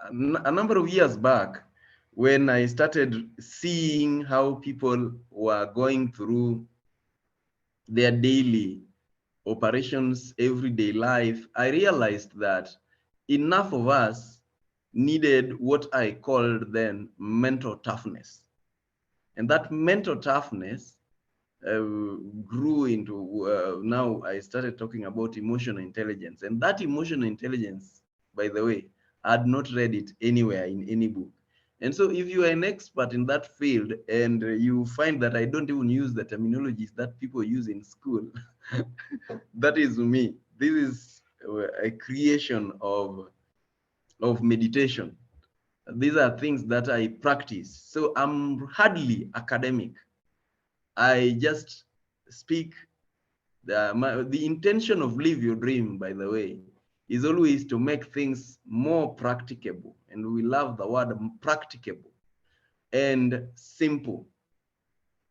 a number of years back, when I started seeing how people were going through their daily operations, everyday life, I realized that enough of us needed what I called then mental toughness. And that mental toughness grew into, now I started talking about emotional intelligence. And that emotional intelligence, by the way, I had not read it anywhere in any book. And so if you are an expert in that field and you find that I don't even use the terminologies that people use in school, that is me. This is a creation of meditation. These are things that I practice. So I'm hardly academic. I just speak. The intention of Live Your Dream, by the way, is always to make things more practicable. And we love the word practicable and simple.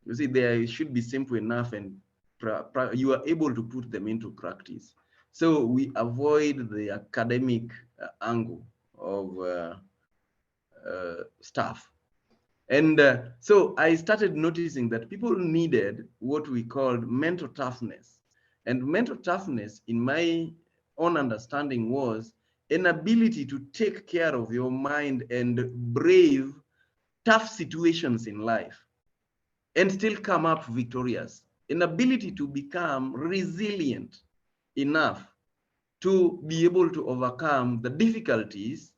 You see, they should be simple enough and you are able to put them into practice. So we avoid the academic angle of stuff. And so I started noticing that people needed what we called mental toughness. And mental toughness, in my own understanding, was an ability to take care of your mind and brave tough situations in life and still come up victorious. An ability to become resilient enough to be able to overcome the difficulties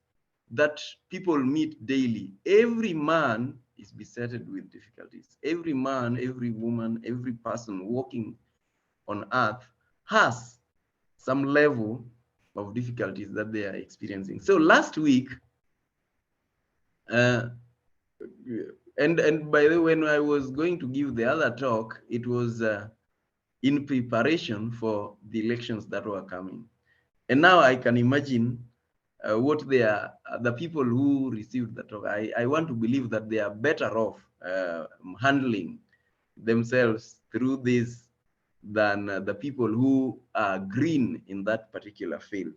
that people meet daily. Every man is besetted with difficulties. Every man, every woman, every person walking on earth has some level of difficulties that they are experiencing. So last week, and by the way, when I was going to give the other talk, it was in preparation for the elections that were coming. And now I can imagine what they are, the people who received the talk. I want to believe that they are better off handling themselves through this than the people who are green in that particular field.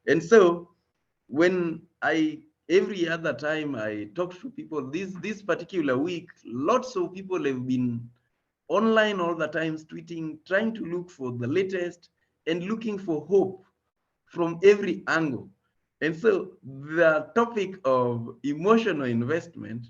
And so when every other time I talk to people, this particular week, lots of people have been online all the time, tweeting, trying to look for the latest and looking for hope from every angle. And so the topic of emotional investment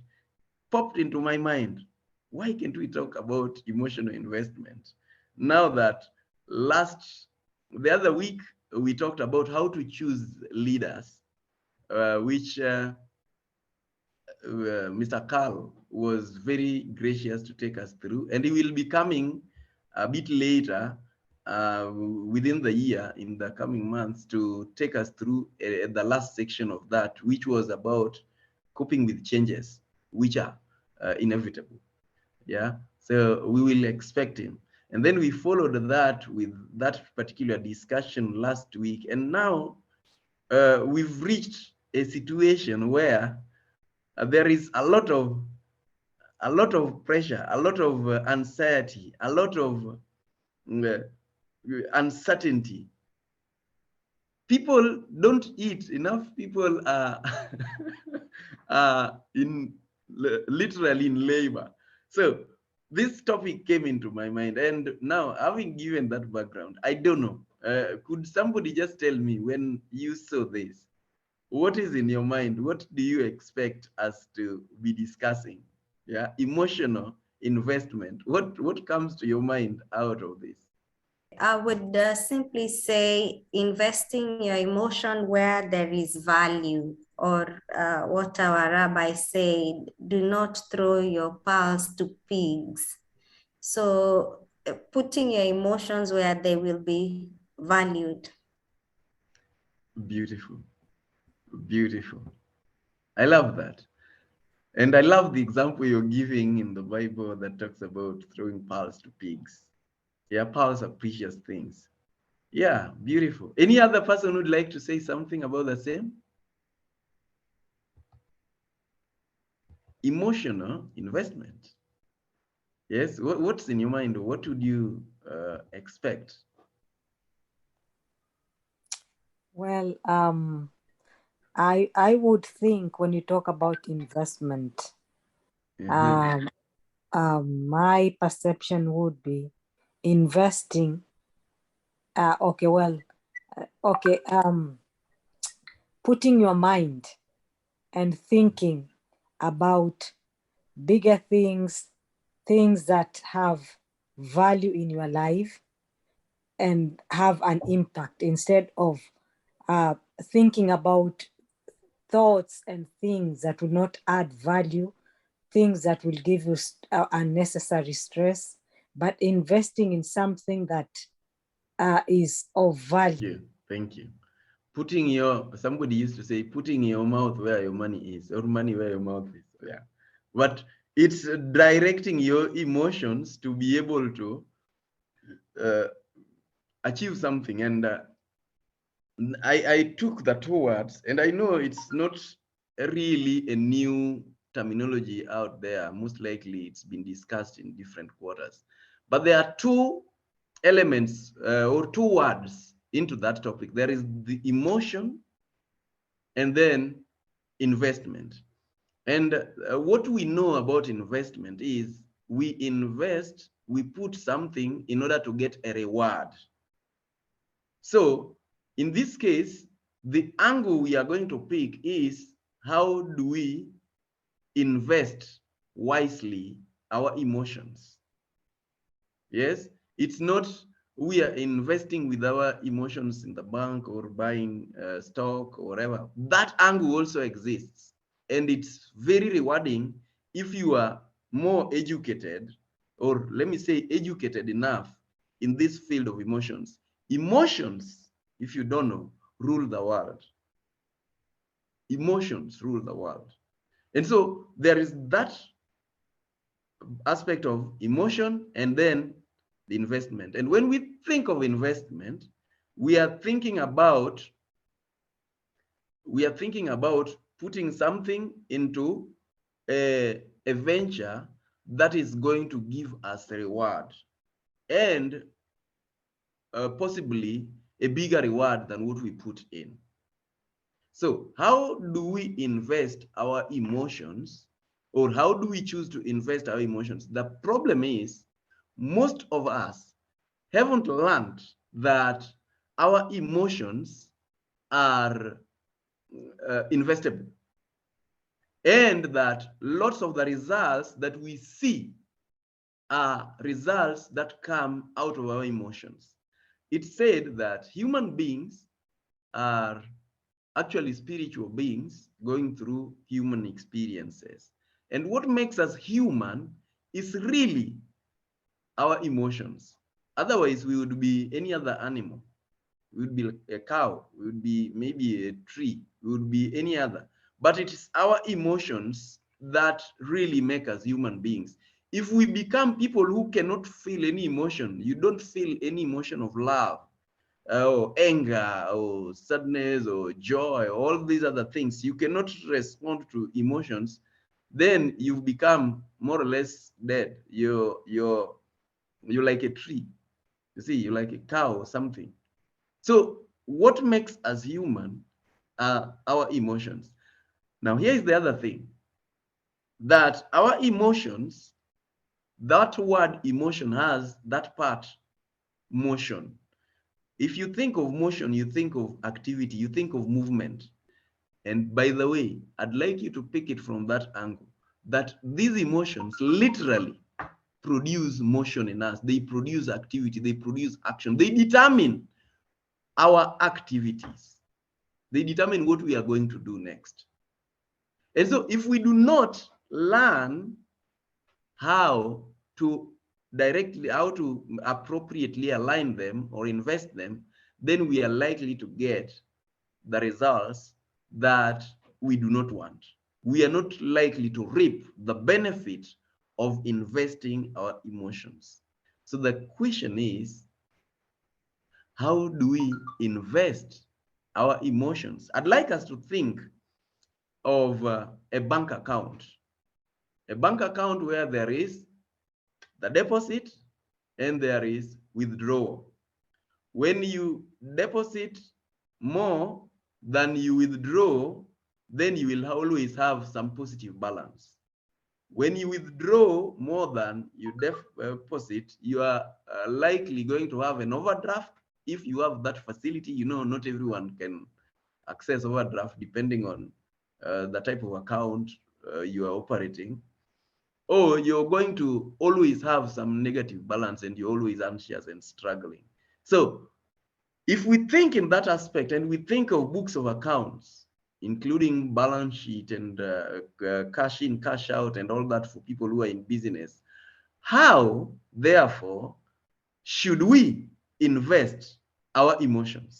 popped into my mind. Why can't we talk about emotional investment? Now that the other week, we talked about how to choose leaders, which Mr. Carl was very gracious to take us through, and he will be coming a bit later within the year, in the coming months, to take us through the last section of that, which was about coping with changes, which are inevitable. Yeah, so we will expect him. And then we followed that with that particular discussion last week. And now we've reached a situation where there is a lot of pressure, a lot of anxiety, a lot of uncertainty. People don't eat enough. People are literally in labor. So this topic came into my mind, and now, having given that background, I don't know, could somebody just tell me, when you saw this, what is in your mind? What do you expect us to be discussing? Yeah, emotional investment. What comes to your mind out of this? I would simply say investing your emotion where there is value, or what our rabbi said, do not throw your pearls to pigs. So putting your emotions where they will be valued. Beautiful, beautiful. I love that. And I love the example you're giving in the Bible that talks about throwing pearls to pigs. Yeah, pearls are precious things. Yeah, beautiful. Any other person would like to say something about the same? Emotional investment. Yes, what's in your mind? What would you expect? Well, I would think when you talk about investment, Mhm. my perception would be investing. Okay, well, okay, putting your mind and thinking about bigger things, things that have value in your life and have an impact, instead of thinking about thoughts and things that will not add value, things that will give you unnecessary stress, but investing in something that is of value. Thank you. Putting your, somebody used to say, putting your mouth where your money is, or money where your mouth is. Yeah. But it's directing your emotions to be able to achieve something. And I took the two words, and I know it's not really a new terminology out there. Most likely it's been discussed in different quarters. But there are two elements or two words into that topic. There is the emotion and then investment. And what we know about investment is we invest, we put something in order to get a reward. So in this case, the angle we are going to pick is how do we invest wisely our emotions? Yes, it's not we are investing with our emotions in the bank or buying stock or whatever. That angle also exists. And it's very rewarding if you are more educated, or let me say educated enough in this field of emotions. Emotions, if you don't know, rule the world. Emotions rule the world. And so there is that aspect of emotion and then the investment. And when we think of investment, we are thinking about putting something into a venture that is going to give us a reward, and possibly a bigger reward than what we put in. So how do we invest our emotions, or how do we choose to invest our emotions? The problem is most of us haven't learned that our emotions are investable, and that lots of the results that we see are results that come out of our emotions. It's said that human beings are actually spiritual beings going through human experiences. And what makes us human is really our emotions. Otherwise, we would be any other animal. We would be a cow, we would be maybe a tree, we would be any other. But it is our emotions that really make us human beings. If we become people who cannot feel any emotion, you don't feel any emotion of love, or anger, or sadness, or joy, all these other things, you cannot respond to emotions, then you've become more or less dead. You're like a tree. You see, you're like a cow or something. So what makes us human are our emotions. Now, here's the other thing, that our emotions, that word emotion has that part, motion. If you think of motion, you think of activity, you think of movement. And by the way, I'd like you to pick it from that angle, that these emotions literally produce motion in us. They produce activity, they produce action, they determine our activities. They determine what we are going to do next. And so if we do not learn how to appropriately align them or invest them, then we are likely to get the results that we do not want. We are not likely to reap the benefit of investing our emotions. So the question is, how do we invest our emotions? I'd like us to think of a bank account. A bank account where there is the deposit and there is withdrawal. When you deposit more than you withdraw, then you will always have some positive balance. When you withdraw more than you deposit, you are likely going to have an overdraft. If you have that facility, you know, not everyone can access overdraft depending on the type of account you are operating. Or you're going to always have some negative balance and you're always anxious and struggling. So if we think in that aspect and we think of books of accounts, including balance sheet and cash in, cash out and all that for people who are in business, how, therefore, should we invest our emotions?